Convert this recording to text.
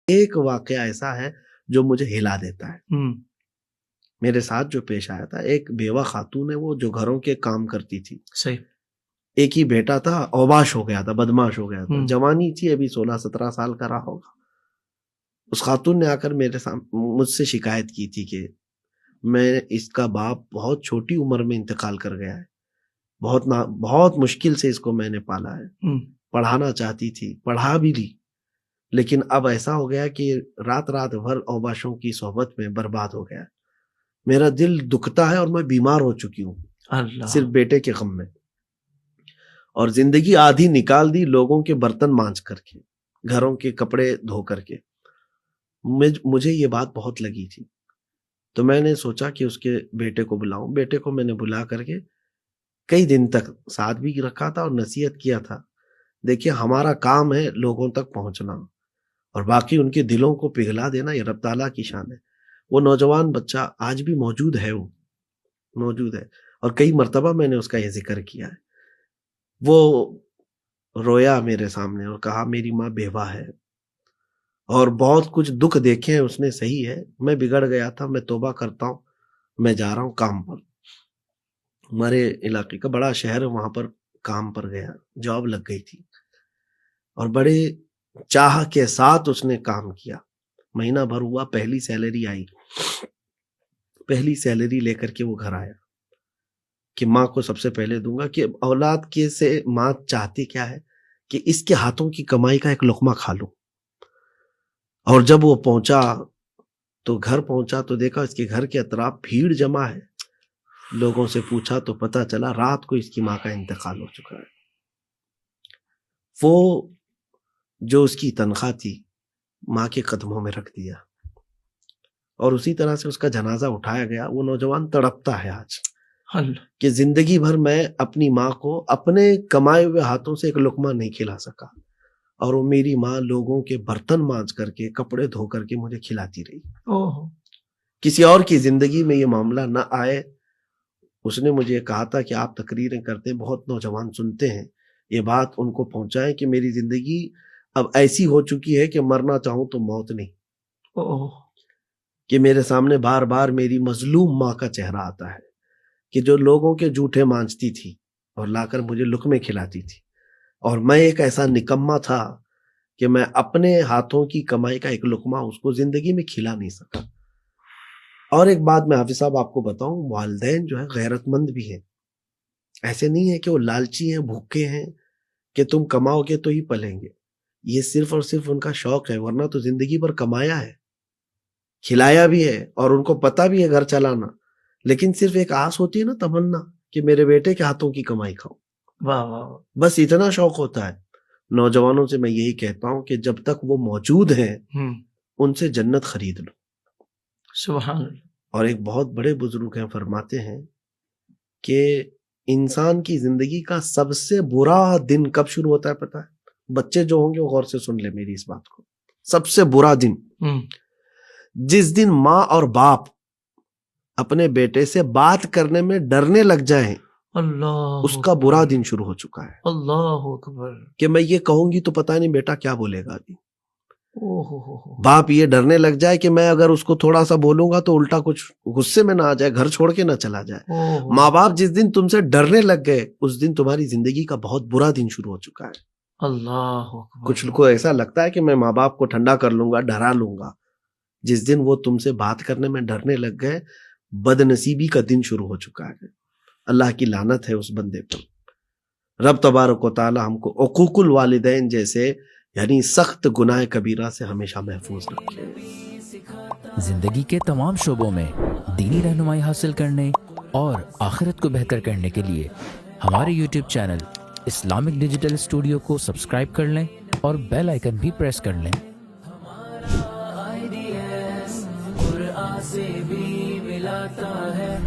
ایک واقعہ ایسا ہے جو مجھے ہلا دیتا ہے. میرے ساتھ جو پیش آیا تھا، ایک بیوہ خاتون ہے وہ جو گھروں کے کام کرتی تھی. صحیح. ایک ہی بیٹا تھا، اوباش ہو گیا تھا، بدماش ہو گیا تھا. جوانی تھی، ابھی 16-17 سال کا رہا ہوگا. اس خاتون نے آ کر مجھ سے شکایت کی تھی کہ اس کا باپ بہت چھوٹی عمر میں انتقال کر گیا ہے. بہت مشکل سے اس کو میں نے پالا ہے. پڑھانا چاہتی تھی، پڑھا بھی لی، لیکن اب ایسا ہو گیا کہ رات رات بھر اوباشوں کی صحبت میں برباد ہو گیا. میرا دل دکھتا ہے اور میں بیمار ہو چکی ہوں صرف بیٹے کے غم میں. اور زندگی آدھی نکال دی لوگوں کے برتن مانج کر کے، گھروں کے کپڑے دھو کر کے. مجھے یہ بات بہت لگی تھی، تو میں نے سوچا کہ اس کے بیٹے کو بلاؤں. بیٹے کو میں نے بلا کر کے کئی دن تک ساتھ بھی رکھا تھا اور نصیحت کیا تھا. دیکھیے، ہمارا کام ہے لوگوں تک پہنچنا، اور باقی ان کے دلوں کو پگھلا دینا یہ رب تعالیٰ کی شان ہے. وہ نوجوان بچہ آج بھی موجود ہے، وہ موجود ہے، اور کئی مرتبہ میں نے اس کا یہ ذکر کیا ہے. وہ رویا میرے سامنے اور کہا میری ماں بیوہ ہے اور بہت کچھ دکھ دیکھے ہیں اس نے. صحیح ہے، میں بگڑ گیا تھا، میں توبہ کرتا ہوں، میں جا رہا ہوں کام پر. ہمارے علاقے کا بڑا شہر ہے، وہاں پر کام پر گیا، جاب لگ گئی تھی اور بڑے چاہ کے ساتھ اس نے کام کیا. مہینہ بھر ہوا، پہلی سیلری آئی. پہلی سیلری لے کر کے وہ گھر آیا کہ ماں کو سب سے پہلے دوں گا. کہ اولاد کے سے ماں چاہتی کیا ہے کہ اس کے ہاتھوں کی کمائی کا ایک لقمہ کھا لوں. اور جب وہ پہنچا تو گھر پہنچا تو دیکھا اس کے گھر کے اطراف بھیڑ جمع ہے. لوگوں سے پوچھا تو پتا چلا رات کو اس کی ماں کا انتقال ہو چکا ہے. وہ جو اس کی تنخواہ تھی ماں کے قدموں میں رکھ دیا اور اسی طرح سے اس کا جنازہ اٹھایا گیا. وہ نوجوان تڑپتا ہے آج کہ زندگی بھر میں اپنی ماں کو اپنے کمائے ہوئے ہاتھوں سے ایک لقمہ نہیں کھلا سکا، اور وہ میری ماں لوگوں کے برتن مانج کر کے، کپڑے دھو کر کے مجھے کھلاتی رہی. کسی اور کی زندگی میں یہ معاملہ نہ آئے. اس نے مجھے کہا تھا کہ آپ تقریریں کرتے ہیں، بہت نوجوان سنتے ہیں، یہ بات ان کو پہنچائیں کہ میری زندگی اب ایسی ہو چکی ہے کہ مرنا چاہوں تو موت نہیں. کہ میرے سامنے بار بار میری مظلوم ماں کا چہرہ آتا ہے کہ جو لوگوں کے جھوٹے مانجتی تھی اور لا کر مجھے لقمے کھلاتی تھی، اور میں ایک ایسا نکما تھا کہ میں اپنے ہاتھوں کی کمائی کا ایک لقمہ اس کو زندگی میں کھلا نہیں سکا. اور ایک بات میں حافظ صاحب آپ کو بتاؤں، والدین جو ہے غیرت مند بھی ہیں. ایسے نہیں ہے کہ وہ لالچی ہیں، بھوکے ہیں کہ تم کماؤ گے تو ہی پلیں گے. یہ صرف اور صرف ان کا شوق ہے، ورنہ تو زندگی بھر کمایا ہے، کھلایا بھی ہے، اور ان کو پتا بھی ہے گھر چلانا. لیکن صرف ایک آس ہوتی ہے نا، تمنا، کہ میرے بیٹے کے ہاتھوں کی کمائی کھاؤں. بس اتنا شوق ہوتا ہے. نوجوانوں سے میں یہی کہتا ہوں کہ جب تک وہ موجود ہیں ان سے جنت خرید لو. سبحان اللہ. اور ایک بہت بڑے بزرگ ہیں، فرماتے ہیں کہ انسان کی زندگی کا سب سے برا دن کب شروع ہوتا ہے پتہ ہے؟ بچے جو ہوں گے وہ غور سے سن لے میری اس بات کو. سب سے برا دن جس دن ماں اور باپ اپنے بیٹے سے بات کرنے میں ڈرنے لگ جائیں، اللہ، اس کا برا دن شروع ہو چکا ہے. اللہ اکبر. کہ میں یہ کہوں گی تو پتہ نہیں بیٹا کیا بولے گا. ابھی باپ یہ ڈرنے لگ جائے کہ میں اگر اس کو تھوڑا سا بولوں گا تو الٹا کچھ غصے میں نہ آ جائے، گھر چھوڑ کے نہ چلا جائے. ماں باپ جس دن تم سے ڈرنے لگ گئے اس دن تمہاری زندگی کا بہت برا دن شروع ہو چکا ہے. اللہ. کچھ کو ایسا لگتا ہے کہ میں ماں باپ کو ٹھنڈا کر لوں گا، ڈرا لوں گا. جس دن وہ تم سے بات کرنے میں ڈرنے لگ گئے، بد نصیبی کا دن شروع ہو چکا ہے. اللہ کی لعنت ہے اس بندے پر. رب تبارک و تعالی ہم کو عقوق الوالدین جیسے یعنی سخت گناہ کبیرہ سے ہمیشہ محفوظ رکھے. زندگی کے تمام شعبوں میں دینی رہنمائی حاصل کرنے اور آخرت کو بہتر کرنے کے لیے ہمارے YouTube channel Islamic digital studio کو سبسکرائب کر لیں اور بیل آئیکن بھی پریس کر لیں. قرآن سے بھی ملاتا ہے.